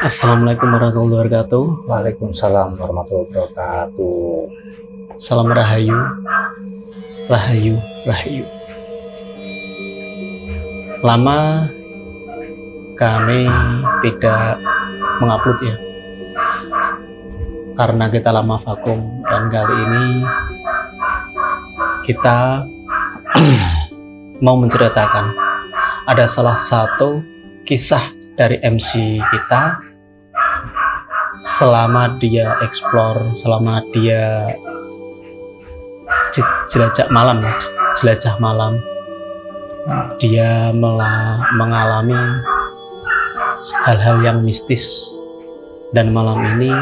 Assalamualaikum warahmatullahi wabarakatuh. Waalaikumsalam warahmatullahi wabarakatuh. Salam Rahayu, Rahayu, Rahayu. Lama kami tidak mengupload ya, karena kita lama vakum, dan kali ini kita mau menceritakan ada salah satu kisah dari MC kita selama dia explore, selama dia jelajah malam ya, jelajah malam. Dia mengalami hal-hal yang mistis, dan malam ini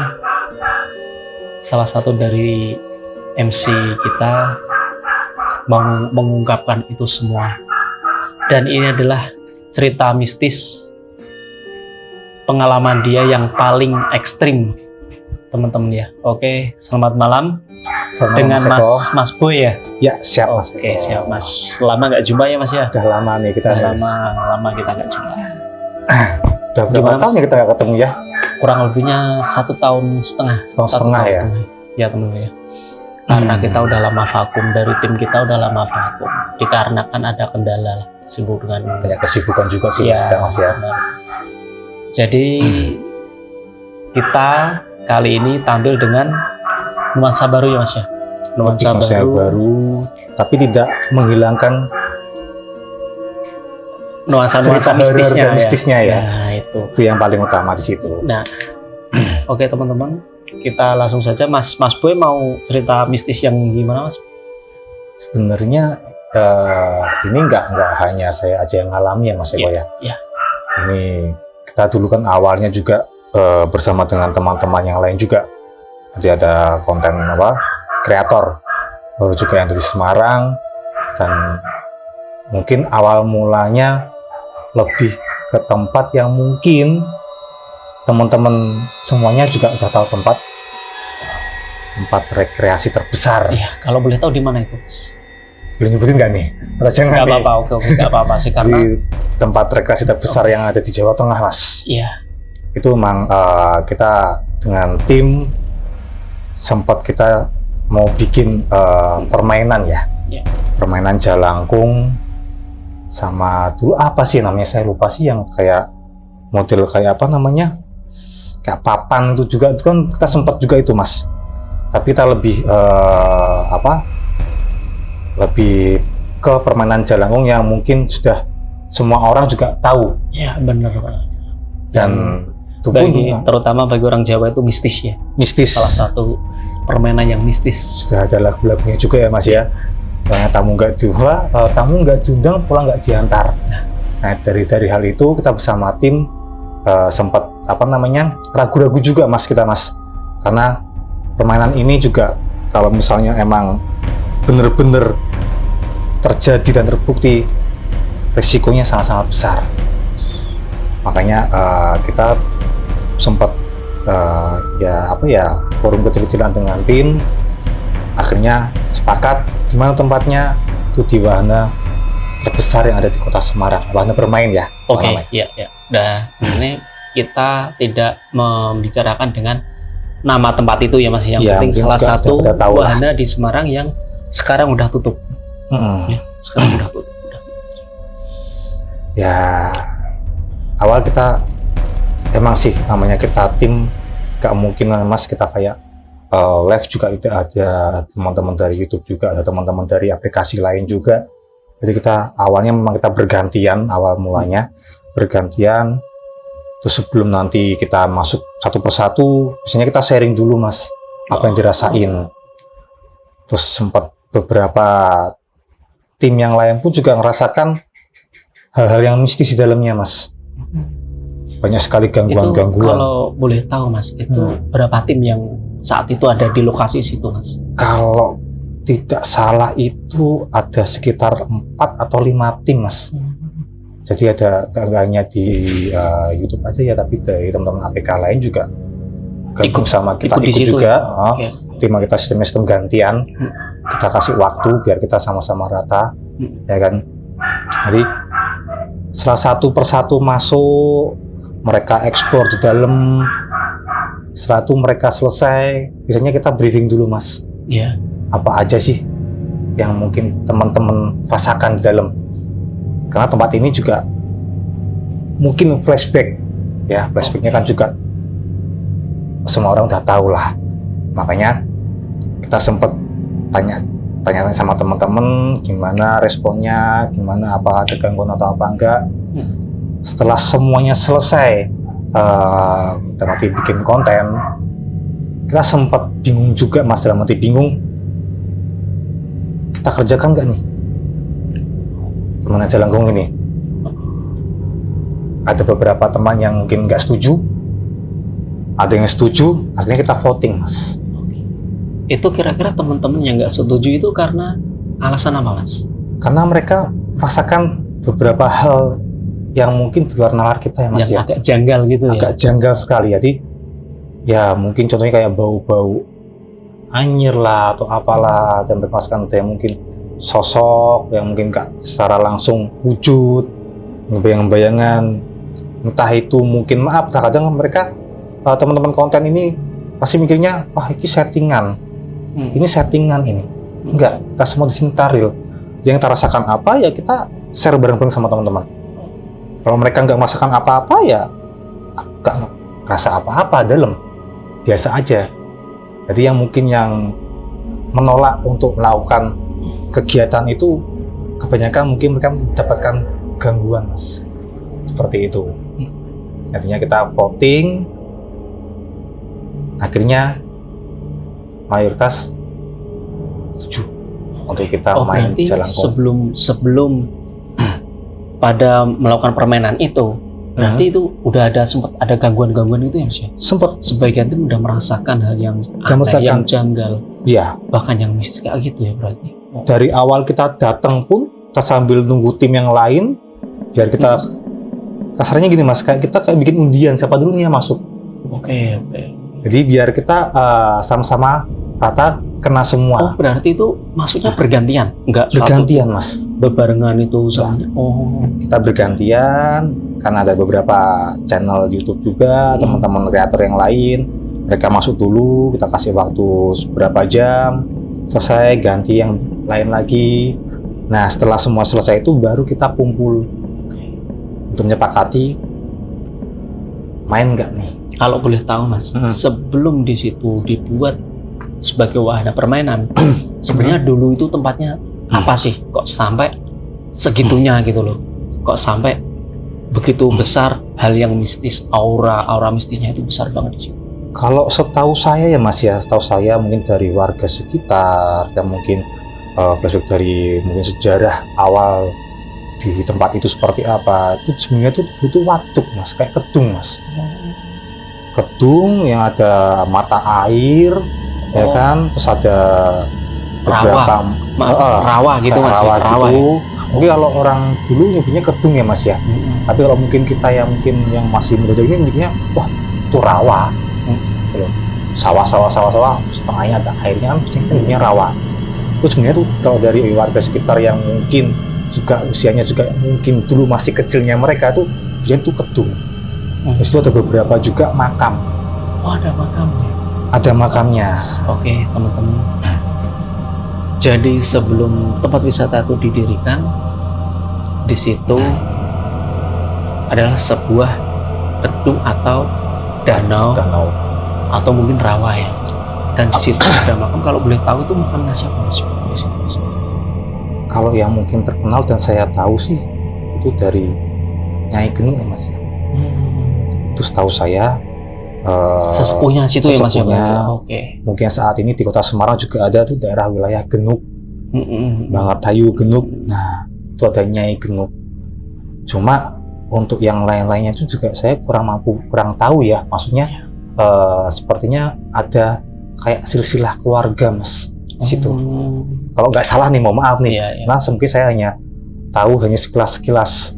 salah satu dari MC kita mau mengungkapkan itu semua. Dan ini adalah cerita mistis pengalaman dia yang paling ekstrim, teman-teman ya. Oke, selamat malam. Dengan Mas Boy ya. Ya, siap Mas. Oke, siap Mas. Lama nggak jumpa ya Mas ya? Udah lama nih kita. Lama kita nggak jumpa. Udah berapa tahun ya kita nggak ketemu ya? Kurang lebihnya 1 tahun setengah. Setengah ya? Ya teman-teman ya. Karena kita udah lama vakum, dari tim kita udah lama vakum. Dikarenakan ada kendala lah, sibuk dengan banyak kesibukan juga sih Mas ya. Benar. Jadi kita kali ini tampil dengan nuansa baru ya Mas ya. Nuansa baru, tapi tidak menghilangkan nuansa mistisnya ya. Nah, itu yang paling utama di situ. Nah, oke teman-teman, kita langsung saja. Mas Boy mau cerita mistis yang gimana Mas? Sebenarnya ini nggak hanya saya aja yang ngalami ya Mas Eko ya. Ini kita dulu kan awalnya juga bersama dengan teman-teman yang lain juga. Jadi ada konten kreator baru juga yang dari Semarang, dan mungkin awal mulanya lebih ke tempat yang mungkin teman-teman semuanya juga udah tahu, tempat rekreasi terbesar. Iya, kalau boleh tahu di mana itu? Boleh nyebutin nggak nih? Atau jangan? Nggak apa-apa, oke, nggak apa-apa sih, karena di tempat rekreasi terbesar yang ada di Jawa Tengah, Mas. Iya. Itu memang kita dengan tim sempat kita mau bikin permainan ya. Iya. Permainan jalangkung sama dulu apa sih namanya, saya lupa sih, yang kayak model kayak apa namanya, kayak papan itu juga, itu kan kita sempat juga itu Mas. Tapi kita lebih lebih ke permainan jalangkung yang mungkin sudah semua orang juga tahu. Iya benar. Dan itu pun terutama bagi orang Jawa itu mistis ya. Mistis. Salah satu permainan yang mistis. Sudah ada lagu-lagunya juga ya Mas ya. Tamu nggak diundang, pulang nggak diantar. Nah dari hal itu kita bersama tim sempat ragu-ragu juga Mas, karena permainan ini juga kalau misalnya emang bener-bener terjadi dan terbukti, resikonya sangat-sangat besar. Makanya kita sempat forum kecil-kecilan dengan tim, akhirnya sepakat di mana tempatnya, itu di wahana terbesar yang ada di Kota Semarang, wahana bermain ya. Oke, iya. Nah, ini kita tidak membicarakan dengan nama tempat itu ya Mas, yang penting salah satu wahana di Semarang yang sekarang udah tutup. Ya, sekarang udah tutup. Ya, awal kita emang sih namanya kita tim, gak mungkin Mas kita kayak live juga, tidak ada teman-teman dari YouTube juga, ada teman-teman dari aplikasi lain juga. Jadi kita awalnya memang kita bergantian, awal mulanya bergantian. Terus sebelum nanti kita masuk satu persatu, biasanya kita sharing dulu Mas, apa yang dirasain. Terus sempat beberapa tim yang lain pun juga merasakan hal-hal yang mistis di dalamnya Mas. Banyak sekali gangguan-gangguan. Kalau boleh tahu Mas, itu berapa tim yang saat itu ada di lokasi situ Mas? Kalau tidak salah itu ada sekitar 4 atau 5 tim Mas. Jadi ada nggak hanya di YouTube aja ya, tapi dari teman-teman APK lain juga gabung sama kita, ikut juga. Tim kita sistem gantian, kita kasih waktu biar kita sama-sama rata, ya kan. Jadi salah satu persatu masuk, mereka eksplor di dalam. Setelah itu mereka selesai, biasanya kita briefing dulu Mas. Iya. Apa aja sih yang mungkin teman-teman rasakan di dalam? Karena tempat ini juga mungkin flashback, ya flashbacknya kan juga semua orang udah tahu lah. Makanya kita sempat tanya sama teman-teman gimana responnya, gimana apa ada gangguan atau apa enggak. Setelah semuanya selesai, dalam arti bikin konten, kita sempat bingung juga Mas, dalam arti bingung kita kerjakan nggak nih teman Jalangkung ini. Ada beberapa teman yang mungkin nggak setuju, ada yang setuju, akhirnya kita voting Mas. Itu kira-kira teman-teman yang nggak setuju itu karena alasan apa Mas? Karena mereka merasakan beberapa hal yang mungkin di luar nalar kita ya Mas, yang ya. agak janggal gitu ya? Agak janggal sekali. Jadi ya mungkin contohnya kayak bau-bau anyir lah atau apalah, dan mereka merasakan ada yang mungkin sosok yang mungkin gak secara langsung wujud, bayang-bayangan, entah itu mungkin maaf, kadang mereka teman-teman konten ini pasti mikirnya wah ini settingan, ini settingan ini. Enggak, kita semua di sini taril. Yang kita rasakan apa ya kita share bareng-bareng sama teman-teman. Kalau mereka nggak merasakan apa-apa ya nggak ngerasa apa-apa dalam, biasa aja. Jadi yang mungkin yang menolak untuk melakukan kegiatan itu kebanyakan mungkin mereka mendapatkan gangguan Mas, seperti itu. Artinya kita voting, akhirnya mayoritas setuju untuk kita main Jalangkung. Sebelum pada melakukan permainan itu, berarti itu udah ada sempat ada gangguan-gangguan itu ya Mas ya? Sempat. Sebagian itu udah merasakan hal yang aneh, yang janggal. Iya. Bahkan yang mistis kayak gitu ya berarti. Dari awal kita datang pun kita sambil nunggu tim yang lain biar kita kasarnya gini Mas, kayak kita kayak bikin undian siapa dulu nih yang masuk. Oke. Jadi biar kita sama-sama rata kena semua. Oh, berarti itu maksudnya bergantian? Enggak bergantian Mas. Bebarengan itu sama. Oh. Kita bergantian karena ada beberapa channel YouTube juga, teman-teman kreator yang lain. Mereka masuk dulu, kita kasih waktu beberapa jam, selesai ganti yang lain lagi. Nah, setelah semua selesai itu baru kita kumpul untuk menyepakati main nggak nih. Kalau boleh tahu Mas, sebelum di situ dibuat sebagai wahana permainan, sebenarnya dulu itu tempatnya apa sih? Kok sampai segitunya gitu loh? Kok sampai begitu besar hal yang mistis, aura mistisnya itu besar banget di situ? Kalau setahu saya ya Mas ya, setahu saya mungkin dari warga sekitar, dan mungkin flashback dari mungkin sejarah awal di tempat itu seperti apa, itu sebenarnya itu butuh waduk Mas, kayak kedung Mas. Kedung yang ada mata air, ya kan, terus ada beberapa rawa gitu Mas. Rawa gitu. Mungkin kalau orang dulu nyebutnya kedung ya Mas ya. Tapi kalau mungkin kita yang mungkin yang masih muda ini nyebutnya wah itu rawa. Gitu loh. Sawah, setengahnya ada airnya kan, kita nyebutnya rawa. Itu sebenarnya tuh kalau dari warga sekitar yang mungkin juga usianya juga mungkin dulu masih kecilnya mereka tuh dia tuh kedung. Di situ ada beberapa juga makam. Oh, ada makamnya. Ada makamnya. Oke, teman-teman. Jadi sebelum tempat wisata itu didirikan, di situ adalah sebuah gedung atau danau atau mungkin rawa ya. Dan di situ ada makam. Kalau boleh tahu itu makamnya siapa Mas? Kalau yang mungkin terkenal dan saya tahu sih itu dari Nyai Genuk ya Mas ya. Itu setahu saya sesepuhnya situ ya Mas ya. Oke. Mungkin saat ini di Kota Semarang juga ada tuh daerah wilayah Genuk, Bangartayu Genuk. Nah itu ada Nyai Genuk. Cuma untuk yang lain-lainnya itu juga saya kurang tahu ya. Maksudnya sepertinya ada kayak silsilah keluarga Mas di situ. Kalau nggak salah nih, mohon maaf nih. Nah mungkin saya hanya tahu hanya sekilas.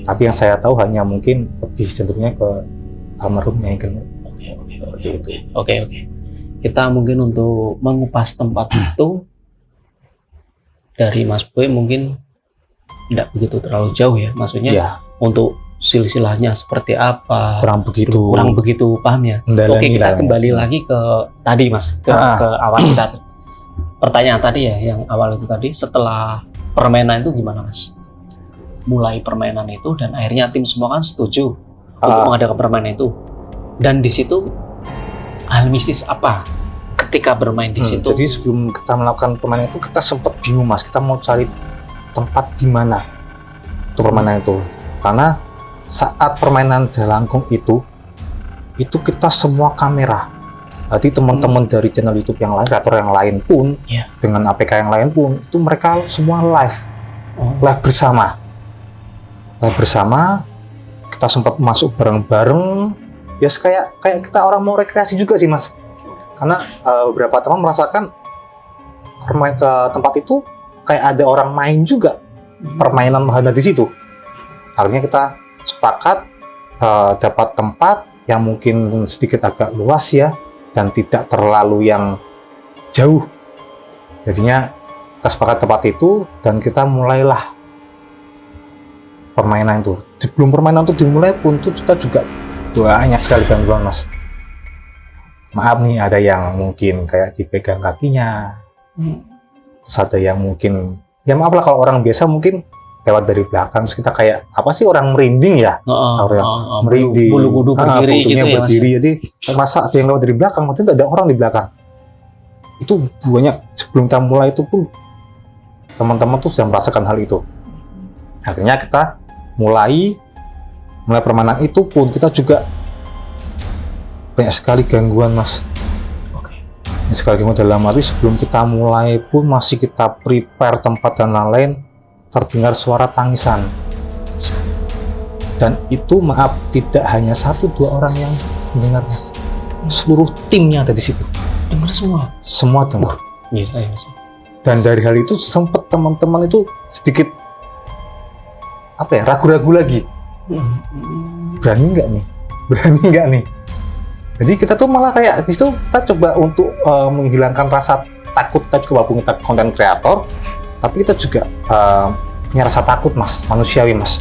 Tapi yang saya tahu hanya mungkin lebih cenderungnya ke almarhum Nyai Genuk. Oke. Kita mungkin untuk mengupas tempat itu dari Mas Boy mungkin tidak begitu terlalu jauh ya. Maksudnya untuk silsilahnya seperti apa, kurang begitu paham ya. Oke, kita kembali lagi ke tadi Mas, ke awal kita. Pertanyaan tadi ya, yang awal itu tadi, setelah permainan itu gimana Mas? Mulai permainan itu dan akhirnya tim semua kan setuju untuk mengadakan permainan itu. Dan di situ hal mistis apa ketika bermain di situ? Jadi sebelum kita melakukan permainan itu kita sempat bingung Mas, kita mau cari tempat di mana untuk permainan itu. Karena saat permainan Jalangkung itu kita semua kamera. Jadi teman-teman dari channel YouTube yang lain, kreator yang lain pun, dengan APK yang lain pun, itu mereka semua live bersama. Live bersama, kita sempat masuk bareng-bareng. Ya kayak kita orang mau rekreasi juga sih Mas. Karena beberapa teman merasakan ke tempat itu kayak ada orang main juga, permainan wahana di situ. Akhirnya kita sepakat dapat tempat yang mungkin sedikit agak luas ya, dan tidak terlalu yang jauh. Jadinya kita sepakat tempat itu dan kita mulailah permainan itu. Sebelum permainan itu dimulai pun kita juga banyak sekali gangguan Mas. Maaf nih, ada yang mungkin kayak dipegang kakinya, terus ada yang mungkin, ya maaf lah kalau orang biasa mungkin lewat dari belakang, terus kita kayak apa sih, orang merinding ya, merinding, bulu berdiri gitu ya, berdiri. Jadi masa ada yang lewat dari belakang, maksudnya nggak ada orang di belakang. Itu banyak. Sebelum kita mulai itu pun teman-teman tuh sudah merasakan hal itu. Akhirnya kita mulai permainan itu pun kita juga banyak sekali gangguan Mas. Banyak sekali gangguan dalam arti sebelum kita mulai pun masih kita prepare tempat dan lain-lain, terdengar suara tangisan. Dan itu maaf, tidak hanya 1-2 orang yang mendengar Mas. Seluruh timnya ada di situ. Dengar semua? Semua dengar. Dan dari hal itu sempat teman-teman itu sedikit ragu-ragu lagi. Berani nggak nih? Jadi kita tuh malah kayak di situ kita coba untuk menghilangkan rasa takut. Kita coba punya konten kreator, tapi kita juga punya rasa takut Mas, manusiawi Mas.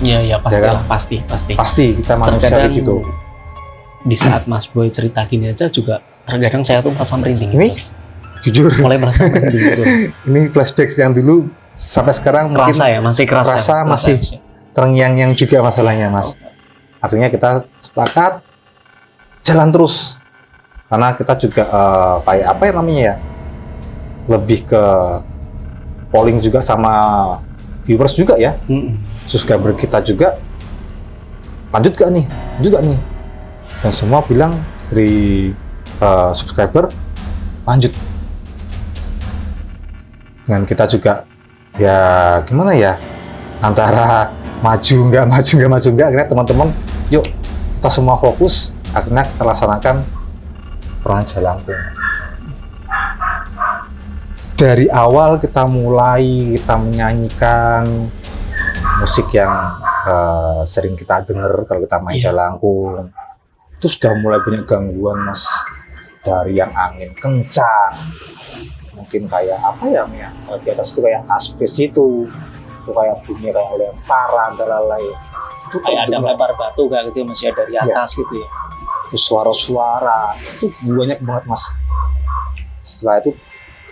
Iya pastilah, ya, pasti kita manusiawi di situ. Di saat Mas Boy cerita gini aja juga terkadang saya tuh merasa merinding. Ini jujur mulai merasa merinding. Ini flashback yang dulu sampai sekarang mungkin masih kerasa masih terngiang-ngiang juga masalahnya Mas. Akhirnya kita sepakat jalan terus, karena kita juga kayak apa ya namanya ya, lebih ke polling juga sama viewers juga ya, subscriber kita juga, lanjut gak nih, dan semua bilang dari subscriber lanjut. Dan kita juga ya gimana ya, antara maju nggak, akhirnya teman-teman yuk kita semua fokus. Akhirnya kita laksanakan permainan Jalangkung. Dari awal kita mulai, kita menyanyikan musik yang sering kita dengar kalau kita main Jalangkung. Itu sudah mulai banyak gangguan Mas. Dari yang angin kencang, mungkin kayak apa ya, di atas itu kayak asbes itu kayak bunyi kayak lemparan dan lain-lain. Itu kayak ada lempar batu kayak gitu masih ada dari atas gitu ya. Suara-suara itu banyak banget Mas. Setelah itu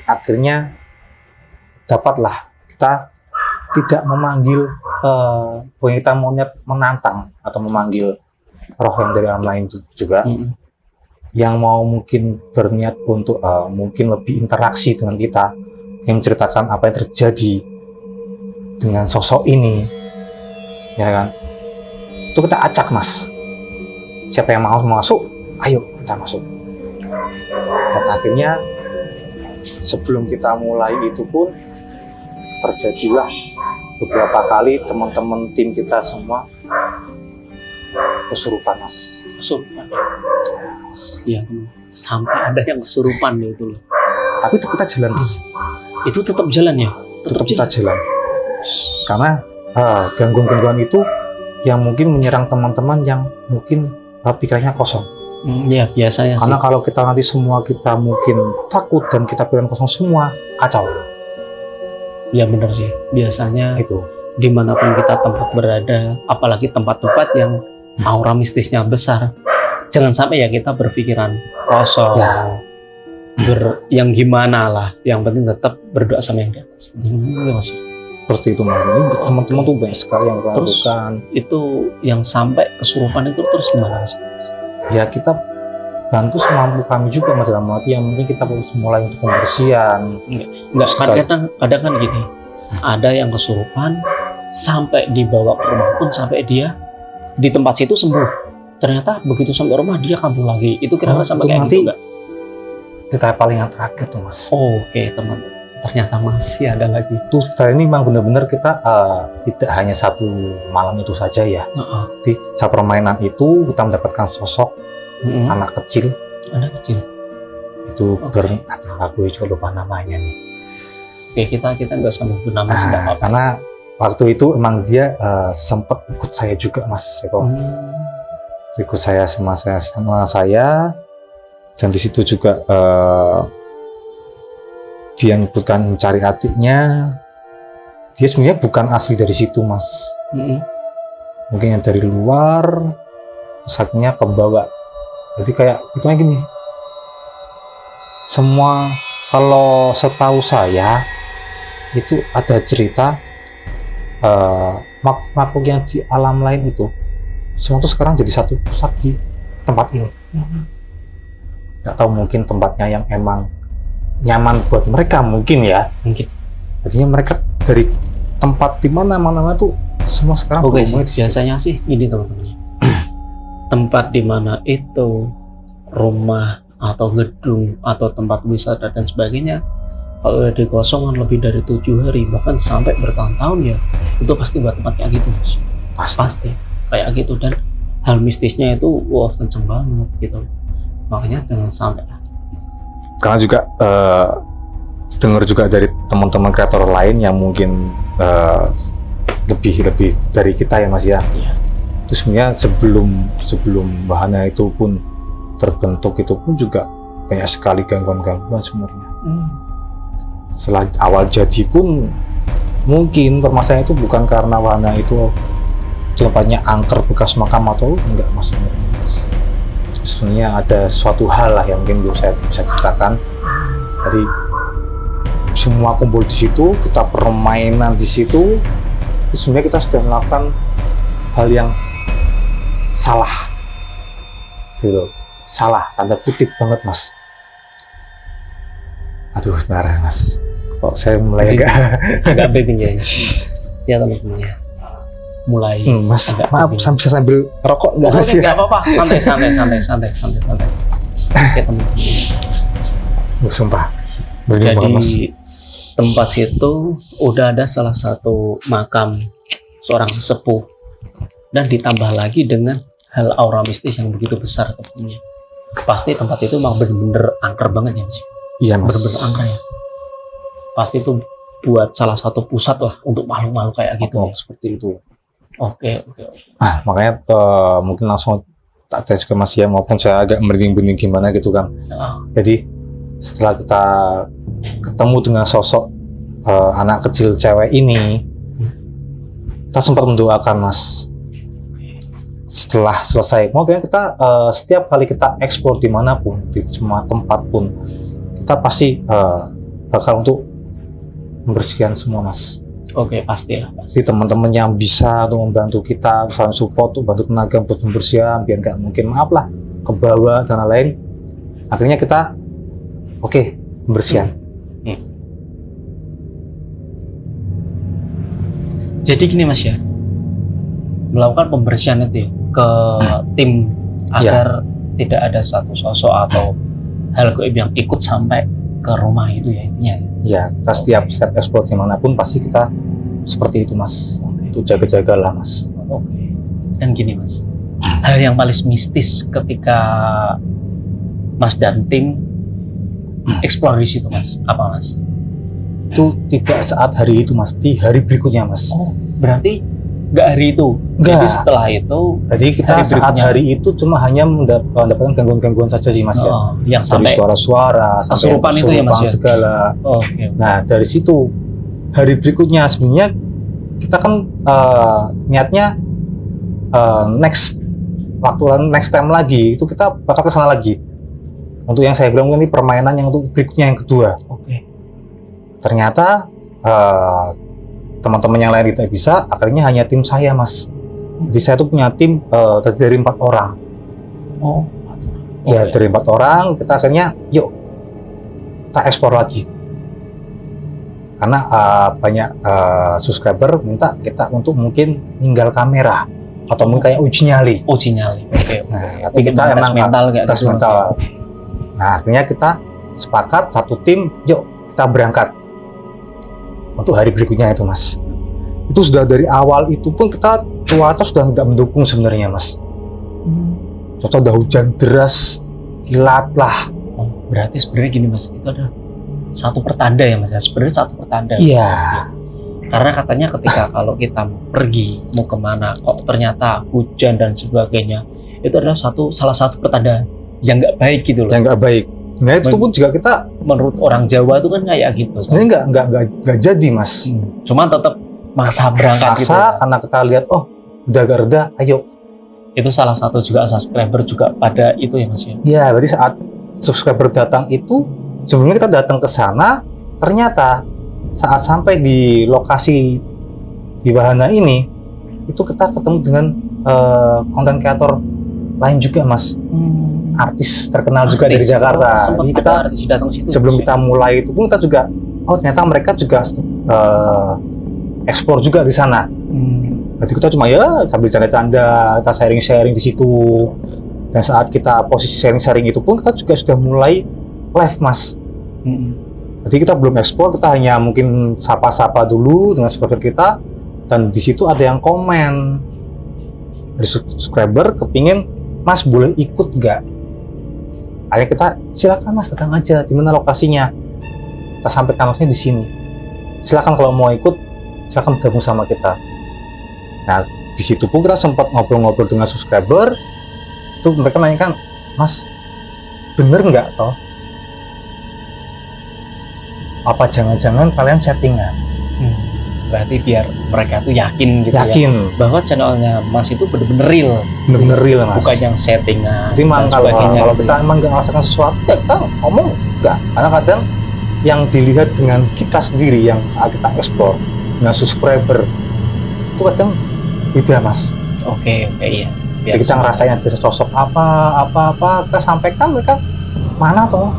akhirnya dapatlah kita tidak memanggil wanita monyet menantang atau memanggil roh yang dari alam lain juga yang mau mungkin berniat untuk mungkin lebih interaksi dengan kita, yang menceritakan apa yang terjadi dengan sosok ini, ya kan? Itu kita acak Mas. Siapa yang mau masuk, ayo kita masuk. Dan akhirnya sebelum kita mulai itu pun terjadilah beberapa kali teman-teman tim kita semua kesurupan Mas. Kesurupan. Iya, sampai ada yang kesurupan itu loh. Tapi tetap kita jalan Mas. Itu tetap jalan ya? Tetap kita jalan. Karena gangguan-gangguan itu yang mungkin menyerang teman-teman yang mungkin pikirannya kosong. Iya, biasanya karena sih. Kalau kita nanti semua kita mungkin takut dan kita pikiran kosong semua, kacau. Iya benar sih, biasanya itu dimanapun kita tempat berada, apalagi tempat-tempat yang aura mistisnya besar, jangan sampai ya kita berpikiran kosong, yang gimana lah. Yang penting tetap berdoa sama yang di atas. Mas. Seperti itu, Mas. Ini teman-teman tuh banyak sekali yang melakukan. Itu yang sampai kesurupan itu terus gimana, Mas? Ya kita bantu semampu kami juga, Mas, dalam arti yang penting kita harus mulai untuk pembersihan. Enggak, kadang kan gini, ada yang kesurupan sampai dibawa ke rumah pun sampai dia di tempat situ sembuh. Ternyata begitu sampai rumah dia kambuh lagi. Itu kira-kira sampai kayak gitu enggak? Cerita paling yang terakhir tuh, Mas. Oke, teman-teman. Ternyata masih ada lagi. Tuh cerita ini memang benar-benar kita tidak hanya satu malam itu saja ya. Di saat permainan itu kita mendapatkan sosok anak kecil. Anak kecil. Itu aduh, aku juga lupa namanya nih. Oke, kita nggak sambil bernama sudah apa. Karena waktu itu emang dia sempat ikut saya juga, Mas Eko. Ikut saya sama saya. Dan di situ juga dia nyebutkan mencari adiknya. Dia sebenarnya bukan asli dari situ, Mas. Mungkin yang dari luar, terus akhirnya kebawa. Jadi kayak itu kayak gini. Semua kalau setahu saya itu ada cerita makhluk yang di alam lain itu semua itu sekarang jadi satu pusat di tempat ini. Nggak tahu, mungkin tempatnya yang emang nyaman buat mereka mungkin ya. Mungkin. Artinya mereka dari tempat di mana-mana tuh semua sekarang biasanya sih ini teman-teman. Tempat di mana itu rumah atau gedung atau tempat wisata dan sebagainya, kalau ada kosongan lebih dari 7 hari bahkan sampai bertahun-tahun ya, itu pasti buat tempat kayak gitu, Mas. Pasti kayak gitu. Dan hal mistisnya itu wah kenceng banget gitu. Makanya jangan sampai. Karena juga dengar juga dari teman-teman kreator lain yang mungkin lebih dari kita ya, Mas ya. Itu sebenarnya sebelum wahana itu pun terbentuk itu pun juga banyak sekali gangguan-gangguan sebenarnya. Setelah awal jadi pun mungkin permasalahan itu bukan karena wahana itu tempatnya angker bekas makam atau enggak, Mas, sebenarnya, Mas. Sebenarnya ada suatu hal lah yang mungkin belum saya bisa ceritakan. Jadi semua kumpul di situ, kita permainan di situ. Sebenarnya kita sudah melakukan hal yang salah, gitu. Salah, tanda kutip banget, Mas. Aduh, sebentar, Mas. Kok saya mulai agak bingung ya teman-teman ya. Mulai Mas, maaf bisa sambil rokok nggak sih? Nggak apa-apa, santai. Oke teman-teman. Sumpah. Jadi banget, Mas. Tempat situ udah ada salah satu makam seorang sesepuh dan ditambah lagi dengan hal aura mistis yang begitu besar tentunya. Pasti tempat itu memang bener-bener angker banget ya, Mas. Iya, Mas. Bener-bener angker ya. Pasti itu buat salah satu pusat lah untuk makhluk-makhluk kayak gitu. Seperti itu. Oke. Makanya mungkin langsung tak tanya ke Mas ya, maupun saya agak merinding gimana gitu kan. Jadi setelah kita ketemu dengan sosok anak kecil cewek ini, kita sempat mendoakan, Mas. Setelah selesai, makanya kita setiap kali kita eksplor dimanapun, di semua tempat pun, kita pasti bakal untuk membersihkan semua, Mas. Oke, pasti lah. Jadi teman-teman yang bisa untuk membantu kita, misalnya support untuk bantu tenaga buat pembersihan, biar nggak mungkin maaf lah ke bawah dan lain-lain. Akhirnya kita pembersihan. Jadi gini, Mas ya, melakukan pembersihan itu ya, ke tim agar tidak ada satu sosok atau hal gaib yang ikut sampai ke rumah itu ya intinya. Ya, kita setiap explore dimanapun pasti kita seperti itu, Mas. Itu jaga-jagalah, Mas. Oke. Dan gini, Mas, hal yang paling mistis ketika Mas dan tim explore di situ, Mas, apa, Mas? Itu tidak saat hari itu, Mas, di hari berikutnya, Mas. Oh, berarti nggak hari itu? Nggak. Jadi setelah itu. Jadi kita saat hari itu cuma hanya mendapatkan gangguan-gangguan saja sih, Mas ya. Yang dari sampai suara-suara, sampai kesurupan itu ya, Mas ya? Segala. Okay. Nah dari situ hari berikutnya sebenarnya kita kan niatnya next time lagi itu kita bakal ke sana lagi. Untuk yang saya bilang ini permainan yang untuk berikutnya yang kedua. Oke. Ternyata teman-teman yang lain tidak bisa, akhirnya hanya tim saya, Mas. Jadi saya tuh punya tim dari 4 orang. Oh. Ya, dari 4 orang kita akhirnya yuk kita ekspor lagi. Karena banyak subscriber minta kita untuk mungkin ninggal kamera atau mungkin kayak uji nyali. Uji nyali. Oke. Nah, tapi kita emang tes mental. Nah, akhirnya kita sepakat satu tim, yuk kita berangkat untuk hari berikutnya itu, Mas. Itu sudah dari awal itu pun kita cuaca sudah tidak mendukung sebenarnya, Mas. Cuaca udah hujan deras, kilat lah. Oh, berarti sebenarnya gini, Mas, itu ada satu pertanda ya, Mas. Sebenarnya satu pertanda. Iya. Karena katanya ketika kalau kita mau pergi, mau kemana, kok ternyata hujan dan sebagainya, itu adalah salah satu pertanda yang nggak baik gitu loh. Yang nggak baik. Nah itu pun juga kita menurut orang Jawa itu kan kayak gitu. Sebenarnya nggak jadi, Mas. Cuman tetap maksa berangkat gitu. Maksa karena kita lihat udah agak reda, ayo. Itu salah satu juga subscriber juga pada itu ya, Mas ya. Iya, berarti saat subscriber datang itu sebelumnya kita datang ke sana, ternyata saat sampai di lokasi di Wahana ini itu kita ketemu dengan konten kreator lain juga, Mas. Artis terkenal juga dari Jakarta. Jadi kita sebelum kita mulai itu pun kita juga ternyata mereka juga ekspor juga di sana. Jadi kita cuma ya sambil canda-canda, kita sharing-sharing di situ. Dan saat kita posisi sharing-sharing itu pun kita juga sudah mulai live, Mas. Jadi kita belum ekspor, kita hanya mungkin sapa-sapa dulu dengan subscriber kita. Dan di situ ada yang komen dari subscriber kepingin, Mas boleh ikut nggak? Akhirnya kita silakan, Mas, datang aja. Di mana lokasinya? Kita sampaikan lokasinya di sini. Silakan kalau mau ikut, silakan bergabung sama kita. Nah, di situ pun kita sempat ngobrol-ngobrol dengan subscriber. Itu mereka nanyakan, Mas, bener nggak toh? Apa jangan-jangan kalian settingan? Berarti biar mereka tuh yakin gitu yakin ya, bahwa channelnya Mas itu bener-bener real. Bener-bener real, Mas. Bukan yang settingan. Jadi memang kalau kita emang nggak merasakan sesuatu, ya kita ngomong nggak. Karena kadang yang dilihat dengan kita sendiri, yang saat kita explore dengan subscriber, itu kadang beda, Mas. Oke, iya. Jadi kita ngerasain ada sosok apa, kita sampaikan, mereka mana toh.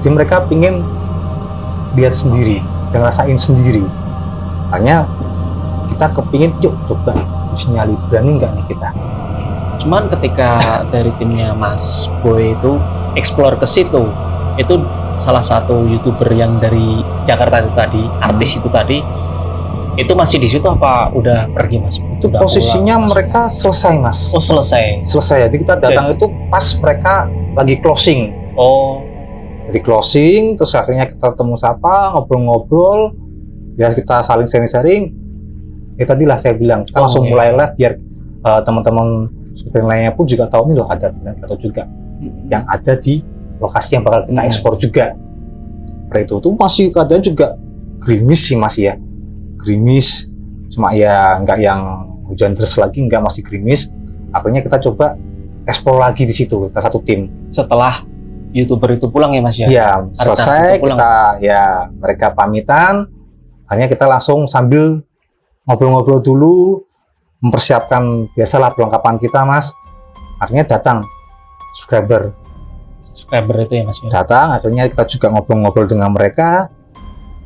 Jadi mereka pingin lihat sendiri dan ngerasain sendiri. Hanya kita kepingin, yuk coba uji nyali, berani nggak nih kita? Cuman ketika dari timnya Mas Boy itu explore ke situ, itu salah satu YouTuber yang dari Jakarta itu tadi, artis itu tadi, itu masih di situ apa udah pergi, Mas? Itu udah posisinya pulang, mereka selesai, Mas. Oh, selesai. Jadi kita datang itu pas mereka lagi closing. Oh. Jadi closing, terus akhirnya kita ketemu sapa, ngobrol-ngobrol, ya kita saling sharing-sharing. Ya tadilah saya bilang, kita langsung mulai live biar teman-teman supir lainnya pun juga tahu nih loh ada atau juga yang ada di lokasi yang bakal kita ekspor juga. Seperti itu masih keadaan juga gerimis sih, Mas ya. Gerimis, cuma ya nggak yang hujan deras lagi, nggak, masih gerimis. Akhirnya kita coba ekspor lagi di situ, kita satu tim. Setelah YouTuber itu pulang ya, Mas ya? Iya, selesai kita ya mereka pamitan, akhirnya kita langsung sambil ngobrol-ngobrol dulu, mempersiapkan biasalah perlengkapan kita, Mas. Akhirnya datang subscriber itu ya, Mas ya? Datang, akhirnya kita juga ngobrol-ngobrol dengan mereka.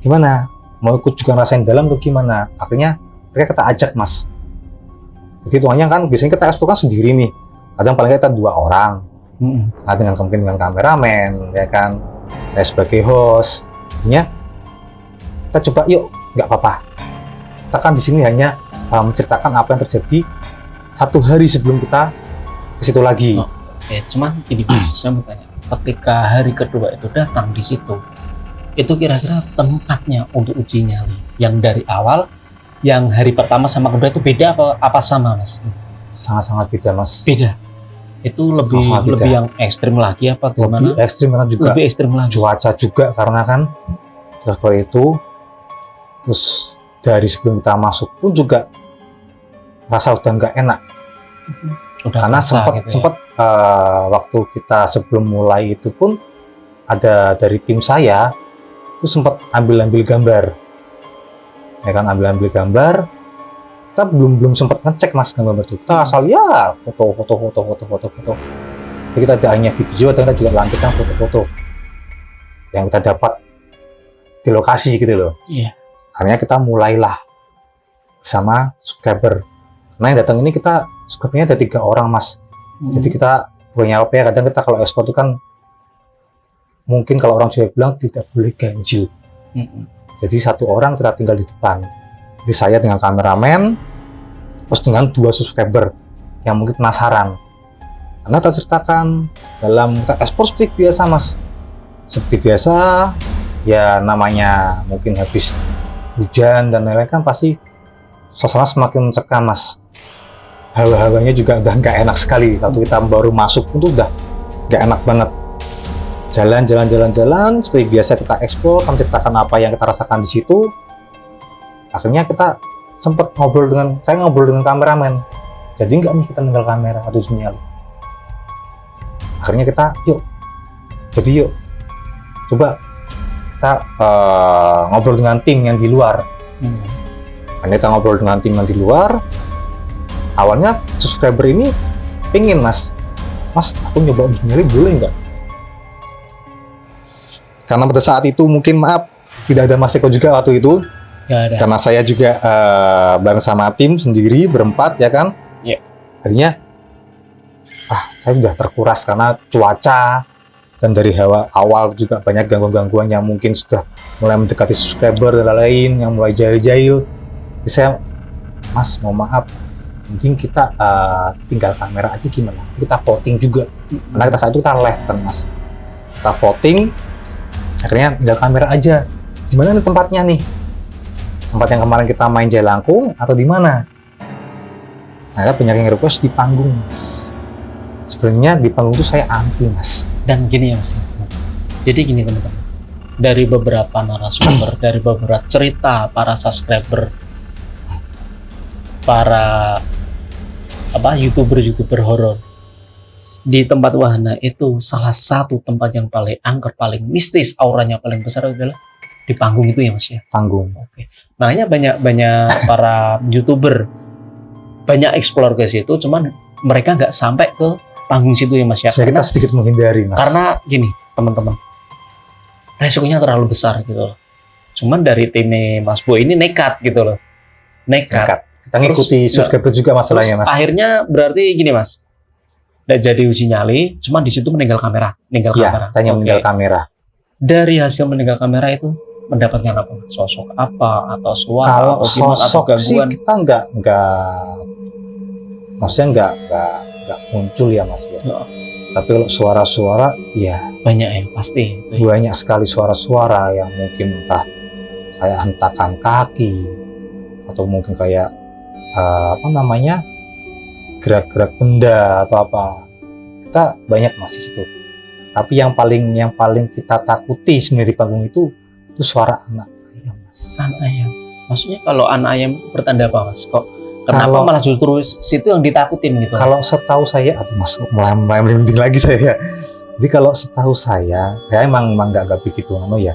Gimana? Mau ikut juga ngerasain dalam tuh gimana? Akhirnya mereka kita ajak, Mas. Jadi tuanya kan biasanya kita ekspor kan sendiri nih. Kadang paling kita 2 orang. Nah, mungkin dengan kameramen, ya kan, saya sebagai host. Artinya kita coba yuk, nggak apa-apa. Kita kan di sini hanya menceritakan apa yang terjadi 1 hari sebelum kita ke situ lagi. Cuman ini saya mau tanya, ketika hari kedua itu datang di situ, itu kira-kira tempatnya untuk uji nyali yang dari awal, yang hari pertama sama kedua itu beda apa sama, Mas? Sangat-sangat beda, Mas. Beda. Itu lebih yang ekstrim lagi apa gimana? Lebih ekstrim karena juga lebih ekstrim lagi. Cuaca juga karena kan seperti itu. Terus dari sebelum kita masuk pun juga rasa udah nggak enak. Karena sempat waktu kita sebelum mulai itu pun ada dari tim saya itu sempat ambil gambar, ya kan, ambil gambar. Kita belum sempat ngecek mas gambar itu, kita asal ya foto. Jadi kita tidak hanya video, tapi kita juga lanjutkan foto-foto yang kita dapat di lokasi gitu loh. Iya. Akhirnya kita mulailah bersama subscriber. Karena yang datang ini kita subscribernya ada 3 orang mas. Jadi kita punya apa ya, kadang kita kalau ekspor itu kan mungkin kalau orang Jawa bilang tidak boleh ganjil. Jadi 1 orang kita tinggal di depan. Jadi saya dengan kameramen, terus dengan 2 subscriber yang mungkin penasaran. Karena kita ceritakan dalam kita ekspor seperti biasa mas. Seperti biasa, ya namanya mungkin habis hujan dan lain-lain kan pasti suasana semakin mencekam mas. Hawa-hawanya juga udah nggak enak sekali. Waktu kita baru masuk pun tuh udah nggak enak banget. Jalan, seperti biasa kita eksplor, menceritakan apa yang kita rasakan di situ. Akhirnya kita sempat saya ngobrol dengan kameramen. Jadi nggak nih kita tinggal kamera atau sinyal. Akhirnya kita yuk coba kita ngobrol dengan tim yang di luar. Kita ngobrol dengan tim yang di luar. Awalnya subscriber ini pengen mas aku nyoba engineering boleh nggak? Karena pada saat itu mungkin tidak ada Mas Eko juga waktu itu. Nggak ada. Karena saya juga bareng sama tim sendiri berempat ya kan. Iya. Artinya saya sudah terkuras karena cuaca dan dari awal juga banyak gangguan-gangguan yang mungkin sudah mulai mendekati subscriber dan lain-lain yang mulai jahil-jahil. Jadi saya, Mas mau maaf, mending kita tinggal kamera aja gimana? Kita voting juga. Karena kita saat itu kita live kan Mas. Kita voting, akhirnya tinggal kamera aja. Gimana nih tempatnya nih? Tempat yang kemarin kita main Jalangkung atau di mana? Nah, banyak yang request di panggung Mas. Sebenarnya di panggung itu saya anti Mas. Dan gini ya Mas. Jadi gini teman-teman. Dari beberapa narasumber, dari beberapa cerita para subscriber, para YouTuber horor di tempat wahana itu salah satu tempat yang paling angker, paling mistis, auranya paling besar adalah di panggung itu ya Mas ya. Panggung. Oke. Makanya banyak para YouTuber banyak explore ke situ, cuman mereka nggak sampai ke panggung situ ya Mas ya. Kita sedikit menghindari Mas. Karena gini teman-teman, resikonya terlalu besar gitu loh. Cuman dari timnya Mas Boy ini nekat gitu loh. Nekat. Kita ngikuti subscriber juga masalahnya Mas. Akhirnya berarti gini Mas, nggak jadi uji nyali, cuma di situ meninggal kamera. Tanya meninggal kamera. Dari hasil meninggal kamera itu mendapatkan apa? Sosok apa atau suara? Kalau atau gimana, sosok atau sih kita maksudnya nggak muncul ya Mas ya. Tapi kalau suara-suara ya banyak ya pasti. Banyak sekali suara-suara yang mungkin entah kayak hentakan kaki atau mungkin kayak gerak-gerak benda atau apa. Kita banyak masih itu. Tapi yang paling kita takuti sebenarnya di panggung itu suara anak ayam Mas. Anak ayam. Maksudnya kalau anak ayam itu bertanda apa Mas? Kenapa malah justru situ yang ditakutin gitu? Kalau setahu saya, Mas mulai merinding lagi saya. Jadi kalau setahu saya emang nggak begitu ya.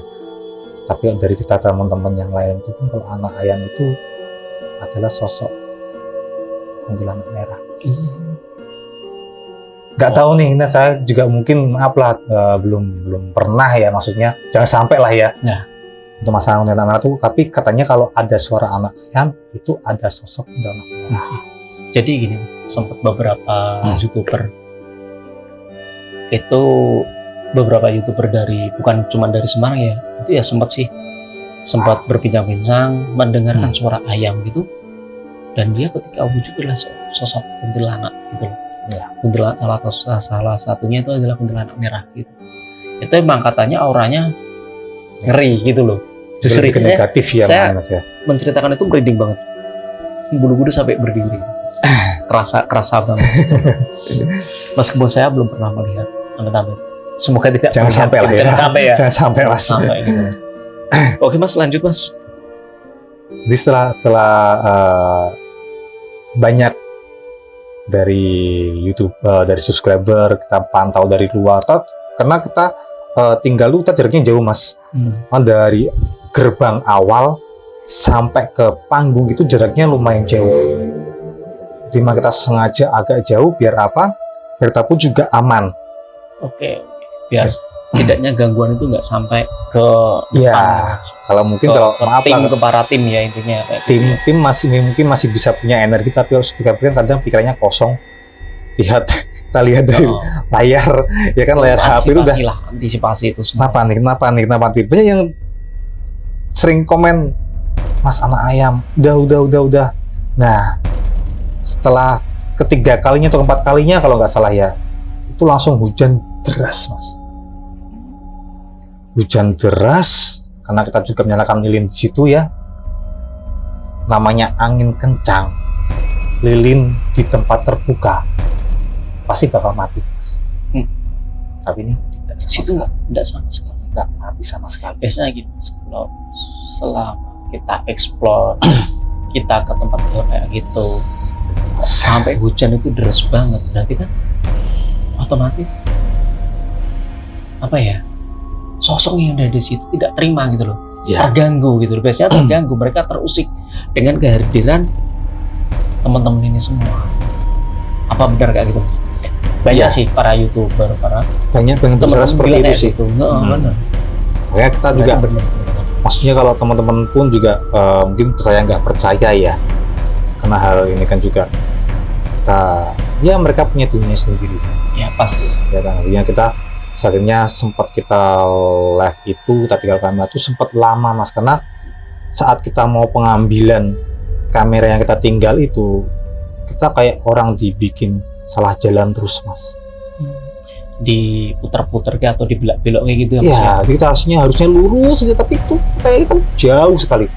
Tapi dari cerita teman-teman yang lain itu pun kalau anak ayam itu adalah sosok kuntilanak merah. Nggak tahu nih, nah saya juga mungkin maaf lah belum pernah ya, maksudnya jangan sampai lah ya. Untuk masalah kuntilanak merah itu, tapi katanya kalau ada suara anak ayam itu ada sosok kuntilanak merah. Jadi gini, sempat beberapa YouTuber itu dari bukan cuma dari Semarang ya, itu ya sempat berbincang-bincang mendengarkan suara ayam gitu, dan dia ketika wujud adalah sosok kuntilanak gitu loh. Kuntilanak salah satunya itu adalah kuntilanak merah gitu. Itu emang katanya auranya ngeri gitu loh. Justru negatif ya saya Mas ya. Menceritakan itu merinding banget. Bulu-bulu sampai berdiri. kerasa banget. Meskipun saya belum pernah melihat amit-amit. Semoga tidak sampai lah ya. Jangan sampai ya. Jangan sampai Mas. Gitu. Oke Mas, lanjut Mas. Jadi setelah banyak dari YouTube, dari subscriber kita pantau dari luar, karena kita tinggal lu jaraknya jauh mas. Dari gerbang awal sampai ke panggung itu jaraknya lumayan jauh. Jadi kita sengaja agak jauh biar apa? Biar kita pun juga aman. Oke. Biar setidaknya gangguan itu nggak sampai ke ya. Kalau mungkin kalau maaf tim ke para tim ya intinya. Tim mungkin masih bisa punya energi, tapi harus kita kadang pikirannya kosong. Kita lihat dari layar, ya kan layar HP itu udah antisipasi itu semua. Kenapa nih? Banyak yang sering komen, Mas anak ayam, udah. Nah, setelah ketiga kalinya atau keempat kalinya kalau nggak salah ya, itu langsung hujan deras mas. Hujan deras karena kita juga menyalakan lilin di situ ya. Namanya angin kencang, lilin di tempat terbuka pasti bakal mati mas. Tapi ini tidak sama sekali. Nggak mati sama sekali. Biasanya gitu mas, kalau selama kita explore kita ke tempat kayak gitu sampai hujan itu deras banget, berarti kan otomatis apa ya, sosok yang ada di situ tidak terima gitu loh, terganggu gitu loh. Biasanya terganggu, mereka terusik dengan kehadiran teman-teman ini semua. Apa benar kayak gitu? Banyak sih para YouTuber, banyak bicara seperti itu sih. Benar. Makanya kita juga maksudnya kalau teman-teman pun juga mungkin saya nggak percaya ya, karena hal ini kan juga kita ya mereka punya dunia sendiri ya pasti ya kan. Yang kita akhirnya sempat kita live itu kita tinggal kamera itu sempat lama mas, karena saat kita mau pengambilan kamera yang kita tinggal itu kita kayak orang dibikin salah jalan terus mas, diputar-putar kayak atau dibelok-belok kayak gitu ya. Kita harusnya lurus aja, tapi itu kayak kita jauh sekali.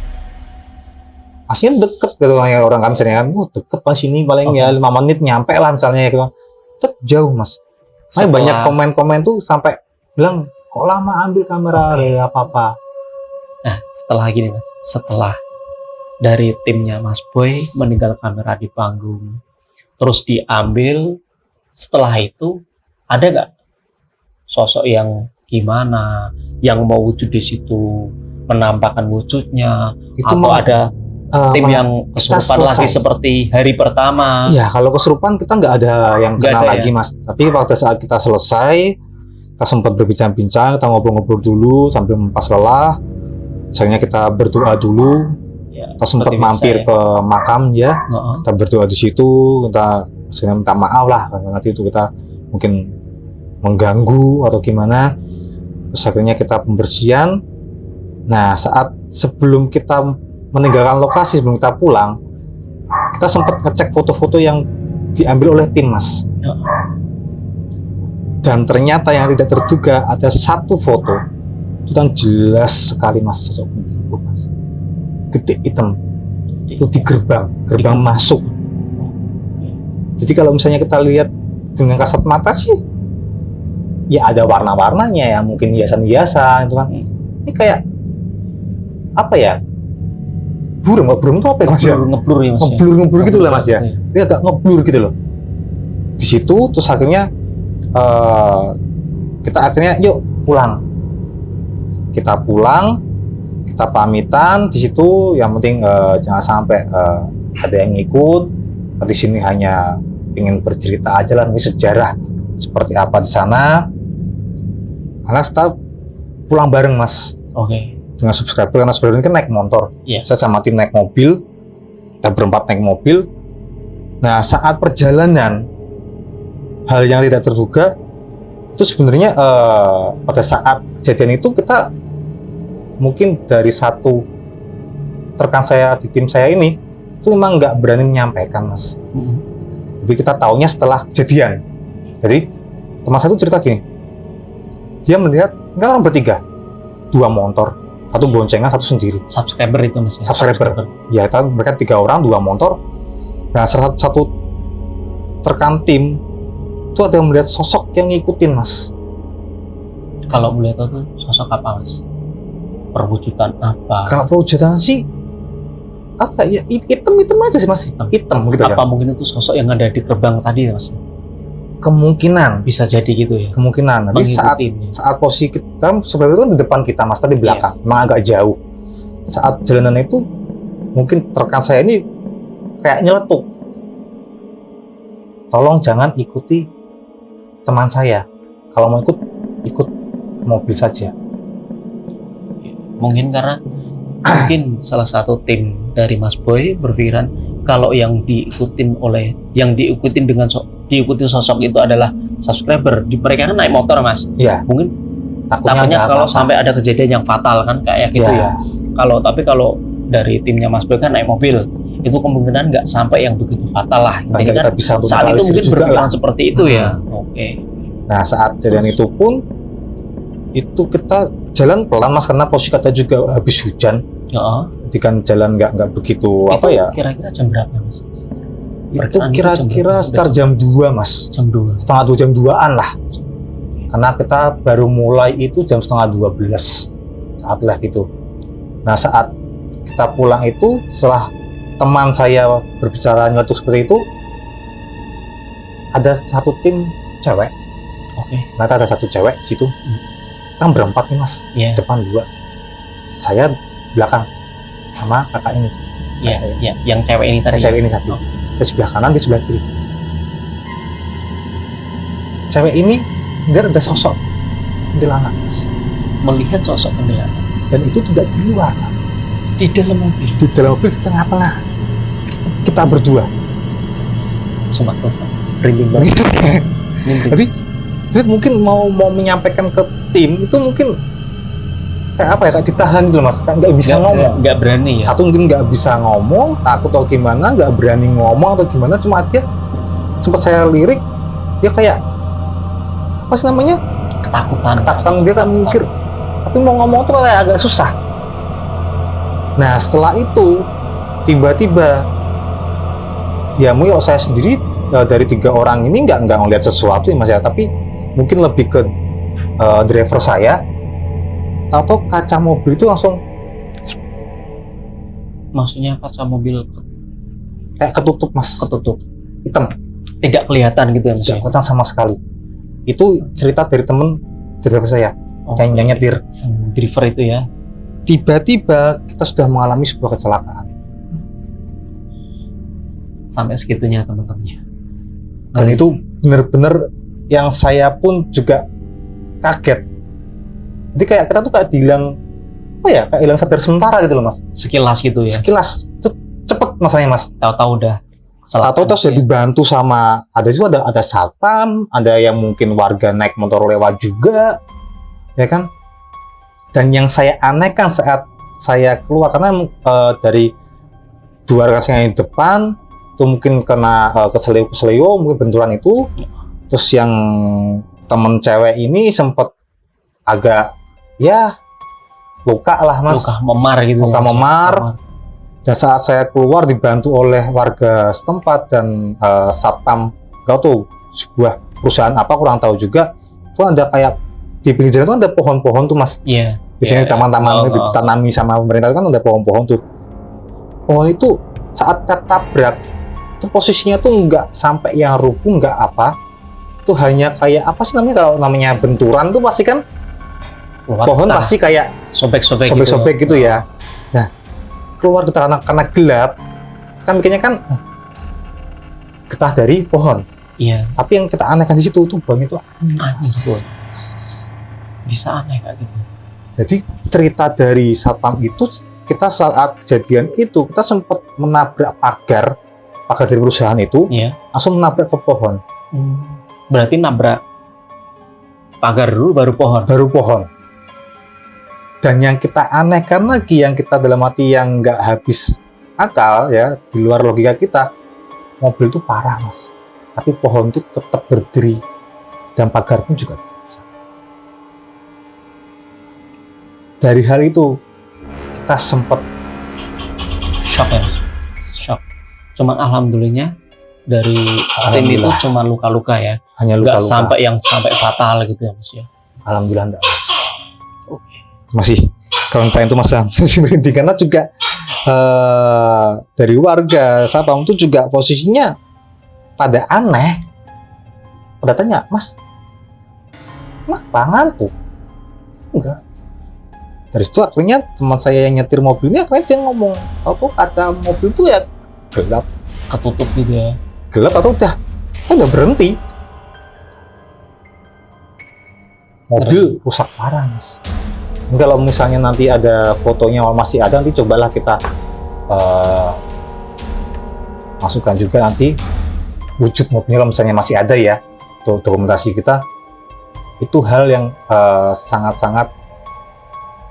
Aslinya deket gitu kayak orang kan misalnya kan, deket pas sini paling ya 5 menit nyampe lah misalnya gitu. Tetap jauh mas. Banyak komen-komen tuh sampai bilang kok lama ambil kamera ya apa-apa. Nah setelah gini mas, setelah dari timnya Mas Boy meninggal kamera di panggung, terus diambil, setelah itu ada nggak sosok yang gimana yang mau wujud di situ, menampakkan wujudnya, itu atau ada tim yang kesurupan lagi seperti hari pertama? Ya kalau kesurupan kita nggak ada yang kenal lagi mas. Tapi pada saat kita selesai, kita sempat berbincang-bincang, kita ngobrol-ngobrol dulu sambil pas lelah. Misalnya kita berdoa dulu, kita sempat mampir ke makam ya, kita berdoa di situ, kita minta maaf lah karena nanti itu kita mungkin mengganggu atau gimana. Terus akhirnya kita pembersihan. Nah saat sebelum kita meninggalkan lokasi, sebelum kita pulang, kita sempat ngecek foto-foto yang diambil oleh tim mas. Dan ternyata yang tidak terduga ada satu foto itu yang jelas sekali mas, sosok genderuwo mas, gede hitam itu di gerbang masuk. Jadi kalau misalnya kita lihat dengan kasat mata sih ya ada warna-warnanya ya, mungkin hiasan-hiasan itu kan. Ini kayak apa ya, burung itu apa ya mas ya? Ngeblur ya mas. Ngeblur gitu lah mas ya. Dia agak ngeblur gitu loh. Di situ terus akhirnya kita akhirnya yuk pulang. Kita pulang, kita pamitan di situ. Yang penting jangan sampai ada yang ngikut. Di sini hanya ingin bercerita aja lah, ini sejarah seperti apa di sana. Karena kita pulang bareng mas. Dengan subscriber, karena subscriber ini kan naik motor. Saya sama tim naik mobil, kita berempat naik mobil. Nah saat perjalanan, hal yang tidak terduga itu sebenarnya pada saat kejadian itu kita mungkin dari satu rekan saya di tim saya ini itu memang nggak berani menyampaikan mas. Tapi kita taunya setelah kejadian. Jadi teman saya itu cerita gini, dia melihat enggak orang bertiga, 2 motor, satu boncengan, satu sendiri. Subscriber itu mas? Subscriber. Ya mereka 3 orang, 2 motor. Nah salah satu rekan tim itu ada yang melihat sosok yang ngikutin mas. Kalau melihat itu sosok apa mas? Perwujudan apa? Kalau perwujudan sih apa ya, hitam aja sih mas, hitam gitu. Apa mungkin itu sosok yang ada di gerbang tadi mas? Kemungkinan bisa jadi gitu ya. Kemungkinan. Nanti saat posisi kita sebenarnya itu kan di depan kita mas, tadi belakang, memang agak jauh. Saat jalanan itu mungkin rekan saya ini kayak nyeletuk, tolong jangan ikuti teman saya, kalau mau ikut mobil saja. Mungkin karena mungkin salah satu tim dari Mas Boy berpikiran kalau yang diikutin dengan diikuti sosok itu adalah subscriber, mereka kan naik motor mas. Iya. Mungkin takutnya kalau sampai ada kejadian yang fatal kan kayak gitu ya. Tapi kalau dari timnya Mas Boy kan naik mobil, itu kemungkinan nggak sampai yang begitu fatal lah. Jadi kan saat itu mungkin berpikiran seperti itu ya. Oke. Nah saat kejadian itu pun itu kita jalan pelan mas, karena posisi kita juga habis hujan. Jadi kan jalan nggak begitu itu kira-kira jam berapa mas? Itu kira-kira sekitar jam 2 mas. Jam 2. Setengah 2, jam 2-an lah. Karena kita baru mulai itu jam setengah 12 saat live itu. Nah saat kita pulang itu, setelah teman saya berbicara nyeletuk seperti itu, ada satu tim cewek. Nah ada satu cewek di situ. Kita berempat nih mas, depan 2. Saya belakang sama kakak ini. Yang cewek ini tadi. Cewek ini satu. Di sebelah kanan, di sebelah kiri. Cewek ini lihat ada sosok kuntilanak. Melihat sosok kuntilanak. Dan itu tidak di luar. Di dalam mobil. Di dalam mobil, di tengah-tengah. Kita berdua. Sumpah merinding banget. Jadi mungkin mau menyampaikan ke tim itu mungkin kayak apa ya, kayak ditahan gitu mas, kayak nggak bisa ngomong, nggak berani ya. Satu mungkin nggak bisa ngomong, takut atau gimana, nggak berani ngomong atau gimana, cuma dia sempat saya lirik, dia kayak apa sih namanya, ketakutan, dia kan mikir, tapi mau ngomong tuh kayak agak susah. Nah setelah itu tiba-tiba ya mungkin kalau saya sendiri dari 3 orang ini nggak ngeliat sesuatu ya mas ya, tapi mungkin lebih ke driver saya. Tahu kaca mobil itu langsung, maksudnya kaca mobil kayak ketutup mas, hitam, tidak kelihatan gitu ya mas? Tidak kelihatan sama sekali. Itu cerita dari temen driver saya yang nyetir, driver itu ya. Tiba-tiba kita sudah mengalami sebuah kecelakaan sampai segitunya teman-temannya. Dan itu benar-benar yang saya pun juga kaget. Jadi kayak kita tuh kayak hilang apa ya, kayak hilang sadar sementara gitu loh mas. Sekilas gitu ya. Sekilas cepet masalahnya mas. Tahu-tahu udah. Tahu-tahu terus ya dibantu sama ada satpam, ada yang mungkin warga naik motor lewat juga, ya kan. Dan yang saya anehkan saat saya keluar, karena dari 2 rekan saya yang depan itu mungkin kena keselio mungkin benturan itu, terus yang temen cewek ini sempat agak ya luka lah mas, luka memar gitu, memar. Dan saat saya keluar dibantu oleh warga setempat dan satpam, gak tahu sebuah perusahaan apa kurang tahu juga, itu ada kayak di pinggir jalan itu ada pohon-pohon tuh mas. Biasanya taman-taman ditanami sama pemerintah kan ada pohon-pohon tuh. Pohon itu saat tertabrak itu posisinya tuh nggak sampai yang rubuh, nggak apa, itu hanya kayak apa sih namanya, kalau namanya benturan tuh pasti kan pohon pasti kayak sobek-sobek gitu ya. Nah keluar kita karena gelap, kita mikirnya kan getah dari pohon. Tapi yang kita anehkan di situ tuh bang itu aneh. Bisa aneh kayak gitu. Jadi cerita dari satpam itu, kita saat kejadian itu kita sempat menabrak pagar dari perusahaan itu, langsung menabrak ke pohon. Berarti nabrak pagar dulu baru pohon. Dan yang kita anehkan lagi, yang kita dalam hati yang nggak habis akal ya, di luar logika kita, mobil itu parah mas, tapi pohon itu tetap berdiri dan pagar pun juga rusak. Dari hal itu kita sempat shock ya mas, shock. Cuman alhamdulillahnya dari tim itu cuma luka-luka ya, hanya luka-luka, nggak sampai fatal gitu ya mas ya. Alhamdulillah enggak mas. Masih Kelenteng itu masih merinding karena juga dari warga Sapam itu juga posisinya pada aneh, pada tanya, Mas, kenapa ngantuk? Enggak. Dari situ akhirnya teman saya yang nyetir mobilnya akhirnya dia ngomong, apa kaca mobil itu ya gelap, ketutup gitu ya, gelap atau udah berhenti, mobil rusak parah, Mas. Kalau misalnya nanti ada fotonya masih ada, nanti cobalah kita masukkan juga nanti wujud mobilnya kalau misalnya masih ada ya, untuk dokumentasi kita. Itu hal yang sangat-sangat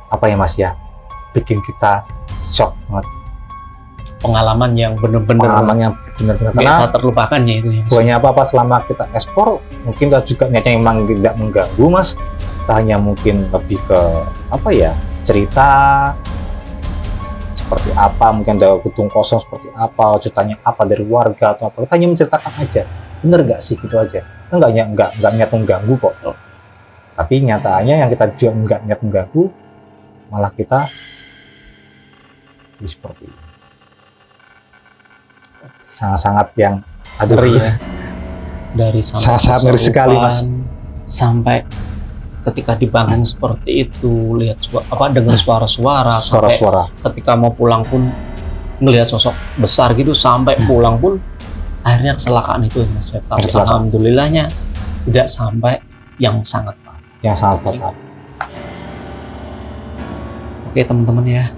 apa ya Mas ya, bikin kita shock banget. Pengalaman yang benar-benar karena terlupakan ya itu ya. Bukannya apa-apa selama kita ekspor, mungkin kita juga niatnya memang tidak mengganggu Mas. Kita hanya mungkin lebih ke apa ya, cerita seperti apa, mungkin ada gedung kosong seperti apa, ceritanya apa dari warga atau apa. Kita hanya menceritakan aja, bener nggak sih gitu aja. Kita nggak niat mengganggu kok. Tapi nyataannya yang kita juga nggak niat mengganggu, malah kita jadi seperti ini. Sangat-sangat yang ngeri ya. Dari sangat ngeri sekali Mas. Sampai ketika dibangun seperti itu, lihat dengar suara-suara. Ketika mau pulang pun melihat sosok besar gitu, sampai pulang pun akhirnya kecelakaan itu Mas. Tapi alhamdulillahnya tidak sampai yang sangat fatal. Oke teman-teman ya,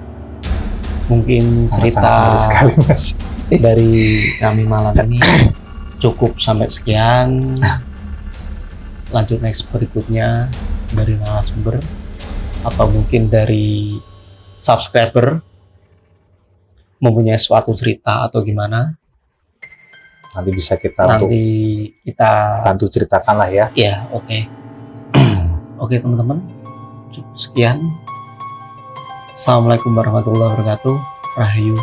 mungkin cerita sekali, Mas. dari kami malam ini cukup sampai sekian. Lanjut next berikutnya dari narasumber atau mungkin dari subscriber mempunyai suatu cerita atau gimana, nanti bisa kita bantu ceritakan lah ya. Ya, oke. Oke teman-teman, cukup sekian. Assalamualaikum warahmatullahi wabarakatuh. Rahayu.